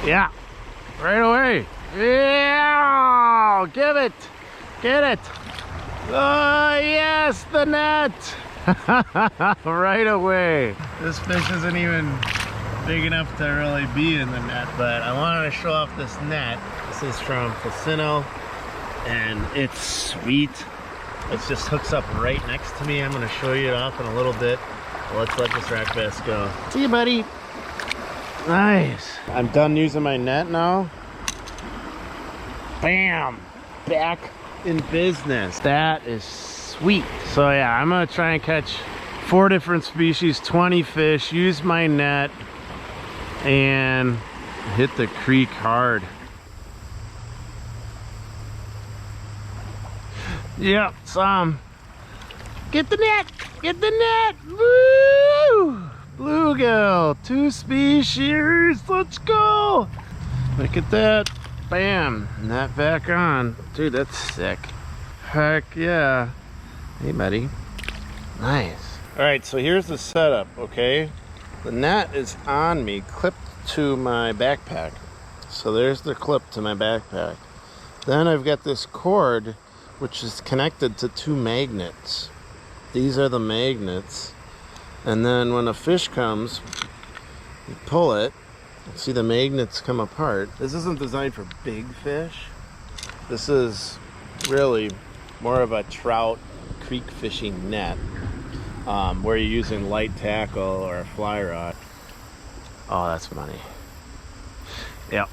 Yeah, right away. Yeah, give it, get it. Oh yes, the net. Right away. This fish isn't even big enough to really be in the net, but I wanted to show off this net. This is from Plusinno, and it's sweet. It just hooks up right next to me. I'm gonna show you it off in a little bit. Let's let this rock bass go. See you, buddy. Nice. I'm done using my net now. Bam! Back in business. That is sweet. So yeah, I'm gonna try and catch 4 different species, 20 fish, use my net, and hit the creek hard. Yep, some. Get the net! Get the net! Woo! Bluegill, 2 species, let's go! Look at that. Bam, net back on. Dude, that's sick. Heck yeah. Hey, buddy. Nice. All right, so here's the setup, okay? The net is on me, clipped to my backpack. So there's the clip to my backpack. Then I've got this cord, which is connected to 2 magnets. These are the magnets. And then when a fish comes, you pull it, see the magnets come apart. This isn't designed for big fish. This is really more of a trout creek fishing net, where you're using light tackle or a fly rod. Oh, that's funny. Yep.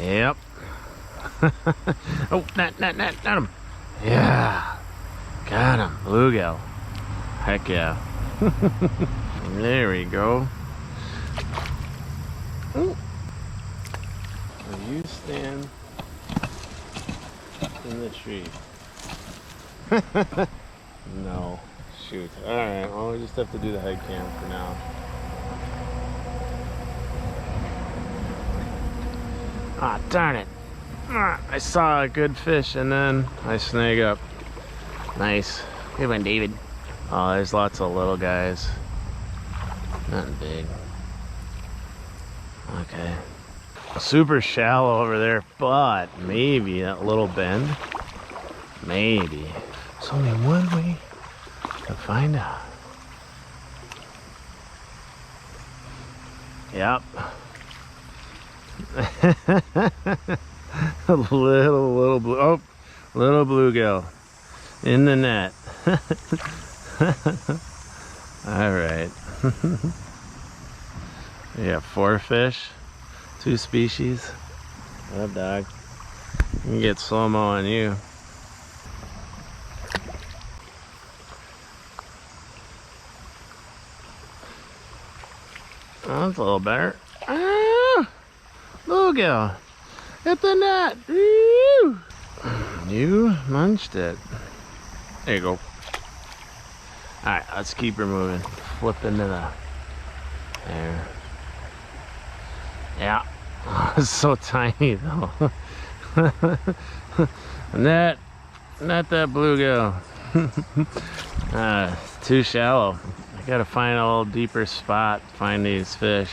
Yep. Oh, net him. Yeah. Got him. Bluegill. Heck yeah. There we go. Ooh. So you stand in the tree. No. Shoot. Alright, well, we just have to do the head cam for now. Ah, darn it. I saw a good fish and then I snag up. Nice. Good one, David. Oh, there's lots of little guys. Nothing big. Okay. Super shallow over there, but maybe that little bend. Maybe. There's only one way to find out. Yep. little blue. Oh, little bluegill in the net. All right. We have 4 fish, 2 species. What up, dog? You can get slow-mo on you. Oh, that's a little better. Ah! Bluegill! Hit the net! Woo! You munched it. There you go. Alright, let's keep her moving. Flip into the... There. Yeah. Oh, it's so tiny though. Not that bluegill. It's too shallow. I gotta find a little deeper spot to find these fish.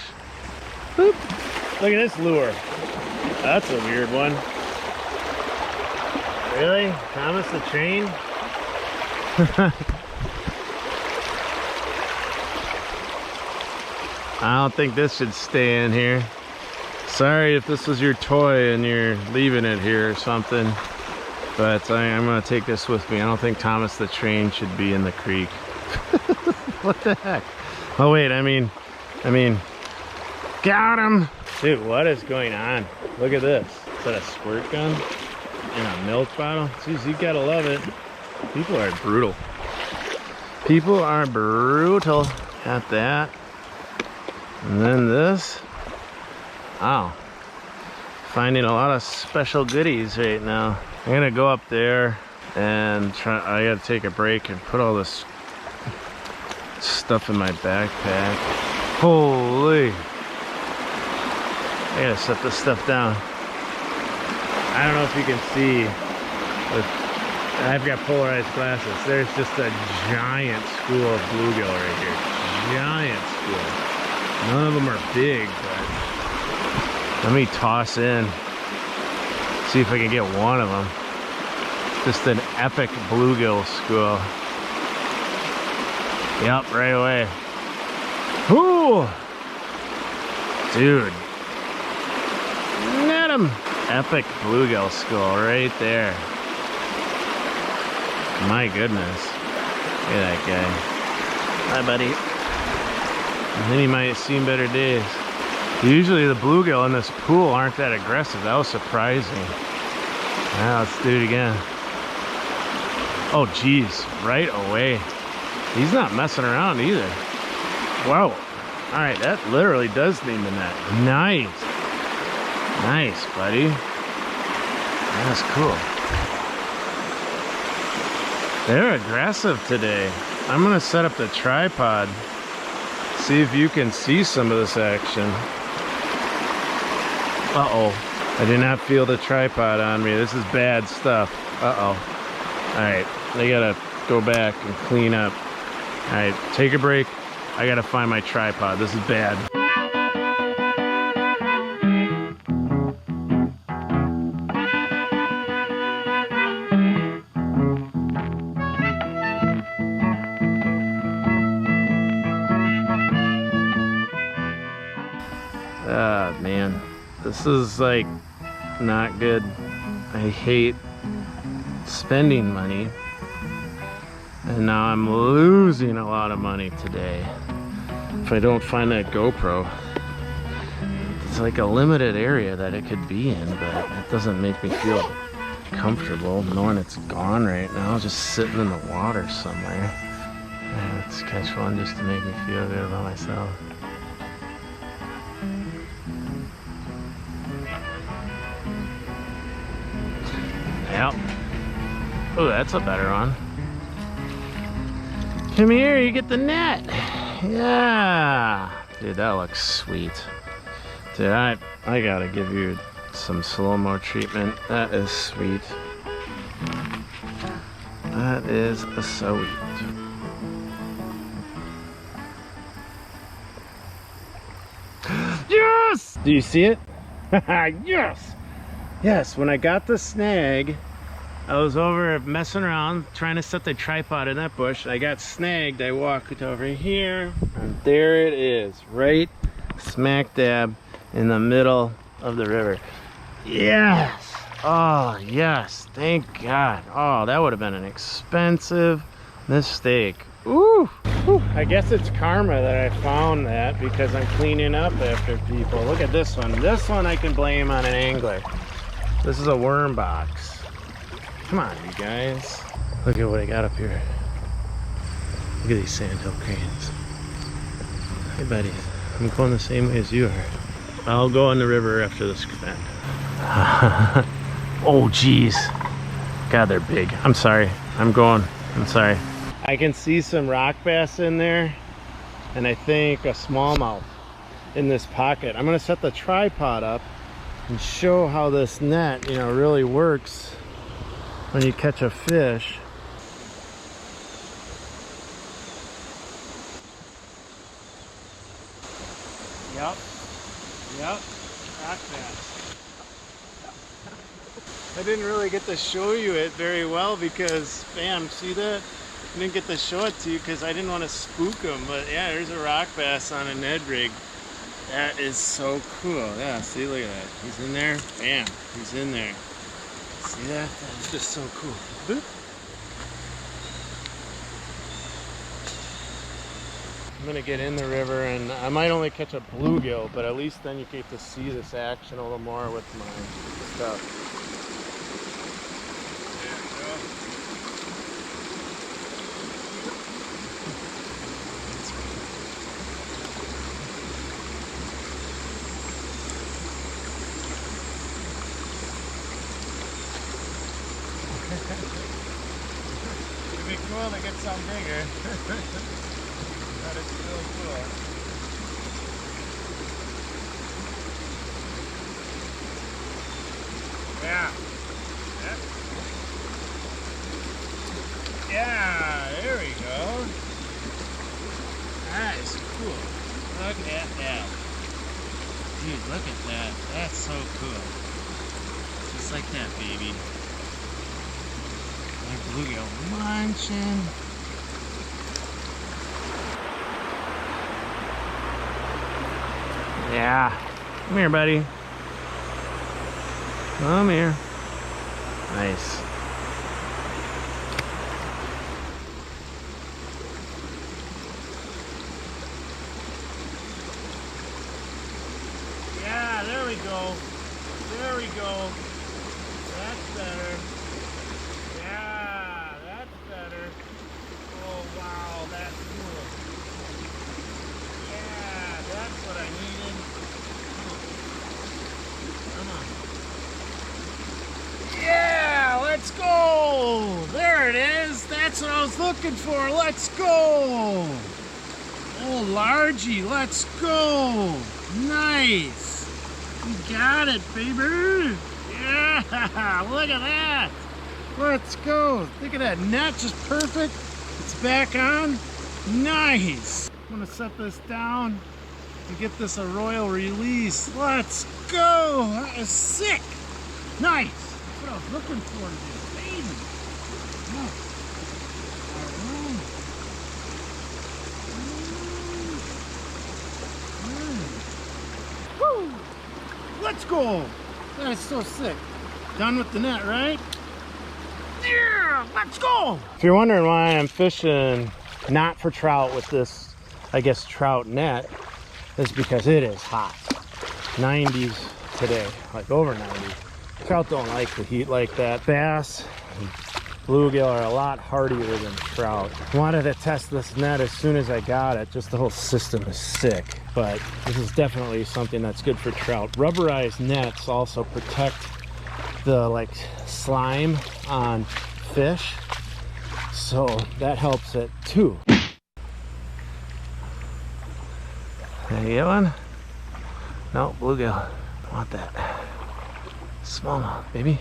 Boop. Look at this lure. That's a weird one. Really? Thomas the Train? I don't think this should stay in here. Sorry if this was your toy and you're leaving it here or something, but I'm gonna take this with me. I don't think Thomas the Train should be in the creek. What the heck? Oh wait, I mean, got him! Dude, what is going on? Look at this. Is that a squirt gun? In a milk bottle? Jeez, you gotta love it. People are brutal. People are brutal. Got that. And then this. Wow. Finding a lot of special goodies right now. I'm gonna go up there and try. I gotta take a break and put all this stuff in my backpack. Holy. I gotta set this stuff down. I don't know if you can see, but I've got polarized glasses. There's just a giant school of bluegill right here. Giant school. None of them are big, but let me toss in. See if I can get one of them. Just an epic bluegill school. Yep, right away. Ooh! Dude. Net him! Epic bluegill school right there. My goodness. Look at that guy. Hi, buddy. I think he might have seen better days. Usually the bluegill in this pool aren't that aggressive. That was surprising. Now let's do it again. Oh geez, right away. He's not messing around either. Wow. All right, that literally does need the net. Nice. Nice, buddy. That's cool. They're aggressive today. I'm gonna set up the tripod. See if you can see some of this action. Uh-oh. I did not feel the tripod on me. This is bad stuff. Uh-oh. Alright, I gotta go back and clean up. Alright, take a break. I gotta find my tripod. This is bad. Ah, man. This is like not good. I hate spending money, and now I'm losing a lot of money today if I don't find that GoPro. It's like a limited area that it could be in, but it doesn't make me feel comfortable knowing it's gone right now, just sitting in the water somewhere. Let's catch one just to make me feel good about myself. Yep. Oh, that's a better one. Come here, you get the net. Yeah. Dude, that looks sweet. Dude, I gotta give you some slow-mo treatment. That is sweet. That is sweet. Yes! Do you see it? Yes! Yes, when I got the snag, I was over messing around trying to set the tripod in that bush. I got snagged. I walked over here, and there it is, right smack dab in the middle of the river. Yes! Oh, yes, thank God. Oh, that would have been an expensive mistake. Ooh! Whew. I guess it's karma that I found that because I'm cleaning up after people. Look at this one. This one I can blame on an angler. This is a worm box. Come on, you guys. Look at what I got up here. Look at these sandhill cranes. Hey, buddy. I'm going the same way as you are. I'll go in the river after this event. Oh, geez. God, they're big. I'm sorry. I'm sorry. I can see some rock bass in there, and I think a smallmouth in this pocket. I'm gonna set the tripod up and show how this net, you know, really works when you catch a fish. Yep, rock bass. I didn't really get to show you it very well because, bam, see that? I didn't get to show it to you because I didn't want to spook them, but yeah, there's a rock bass on a Ned rig. That is so cool. Yeah, see, look at that. He's in there. Bam, he's in there. See that? That's just so cool. Boop. I'm gonna get in the river, and I might only catch a bluegill, but at least then you get to see this action a little more with my stuff. It'd be cool to get some bigger, but it's still cool. Yeah. Yeah, there we go. That is cool. Look at that. Dude, look at that. That's so cool. Just like that, baby. My bluegill munching. Yeah. Come here, buddy. Come here. Nice. Yeah, there we go. There we go. That's better. Yeah, that's better. Oh, wow, that's cool. Yeah, that's what I needed. Come on. Yeah, let's go. There it is. That's what I was looking for. Let's go. Oh, largy, let's go. Nice. You got it, baby. Yeah, look at that. Let's go. Look at that net, just perfect. It's back on. Nice. I'm gonna set this down and get this a royal release. Let's go. That is sick. Nice. That's what I was looking for today, baby. All right. Woo. Let's go. That is so sick. Done with the net, right? Yeah, let's go. If you're wondering why I'm fishing not for trout with this, I guess, trout net, is because it is hot. 90s today, like over 90. Trout don't like the heat like that. Bass and bluegill are a lot hardier than trout. Wanted to test this net as soon as I got it. Just the whole system is sick. But this is definitely something that's good for trout. Rubberized nets also protect the slime on fish, so that helps it too. There you get one? No, bluegill. Want that. Smallmouth, baby.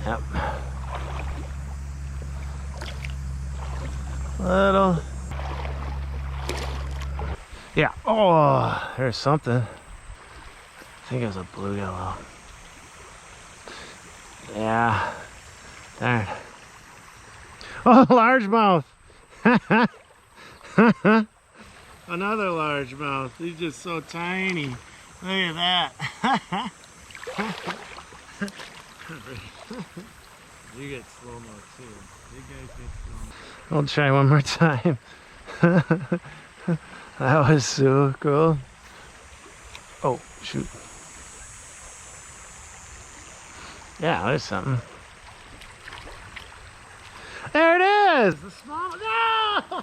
Yep. Little. Yeah. Oh, there's something. I think it was a bluegill though. Yeah. Darn. Oh, largemouth. Another largemouth. He's just so tiny. Look at that. You get slow-mo too. You guys get slow-mo. I'll try one more time. That was so cool. Oh, shoot. Yeah, there's something. There it is! The small. No!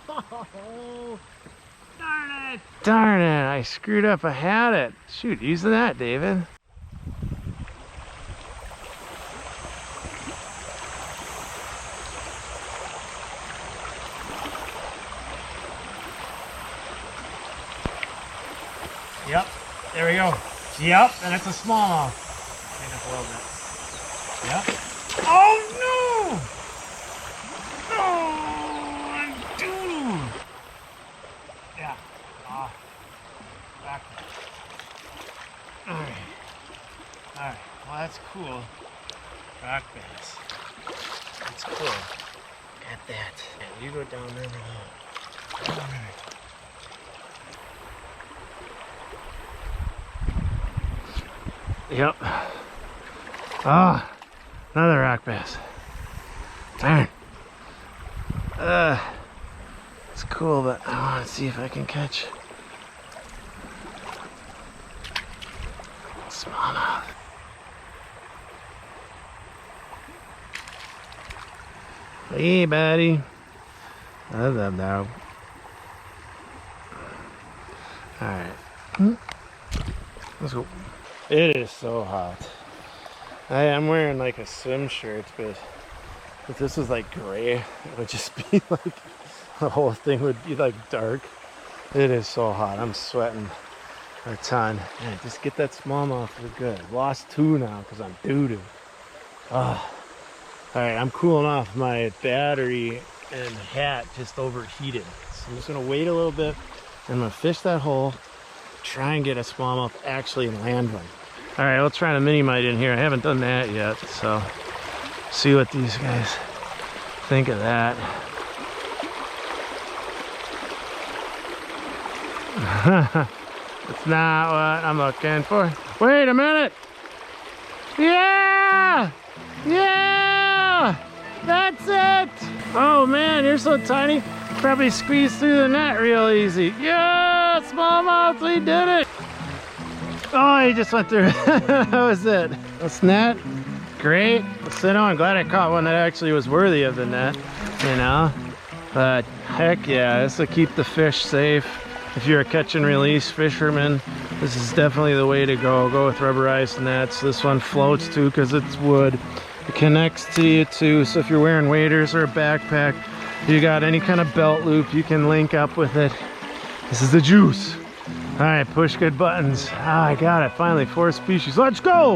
Darn it! Darn it! I screwed up. I had it. Shoot, use that, David. Yep, there we go. Yep, and it's a smallmouth. Clean up a little bit. Yep. Oh no! No! Dude! Yeah. Back. Alright. Alright. Well, that's cool. Rock bass. That's cool. Got that. And you go down there below. Alright. Yep. Ah, another rock bass. Darn. It's cool, but I want to see if I can catch smallmouth. Hey, buddy. I love that. All right. Let's go. It is so hot. I'm wearing like a swim shirt, but if this was like gray, it would just be like, the whole thing would be like dark. It is so hot. I'm sweating a ton. Man, just get that smallmouth, we're good. Lost 2 now because I'm doo-doo. Alright, I'm cooling off. My battery and the hat just overheated. So I'm just gonna wait a little bit. I'm gonna fish that hole, try and get a smallmouth actually land one. All right, let's try a mini mite in here. I haven't done that yet, so see what these guys think of that. It's not what I'm looking for. Wait a minute. Yeah! Yeah! That's it! Oh man, you're so tiny. Probably squeezed through the net real easy. Yeah! Smallmouth, we did it! Oh, he just went through. That was it. This net, great. Plusinno, I'm glad I caught one that actually was worthy of the net, you know? But heck yeah, this will keep the fish safe. If you're a catch and release fisherman, this is definitely the way to go. Go with rubberized nets. This one floats too because it's wood. It connects to you too, so if you're wearing waders or a backpack, you got any kind of belt loop, you can link up with it. This is the juice. All right, push good buttons. Ah, I got it, finally, 4 species. Let's go!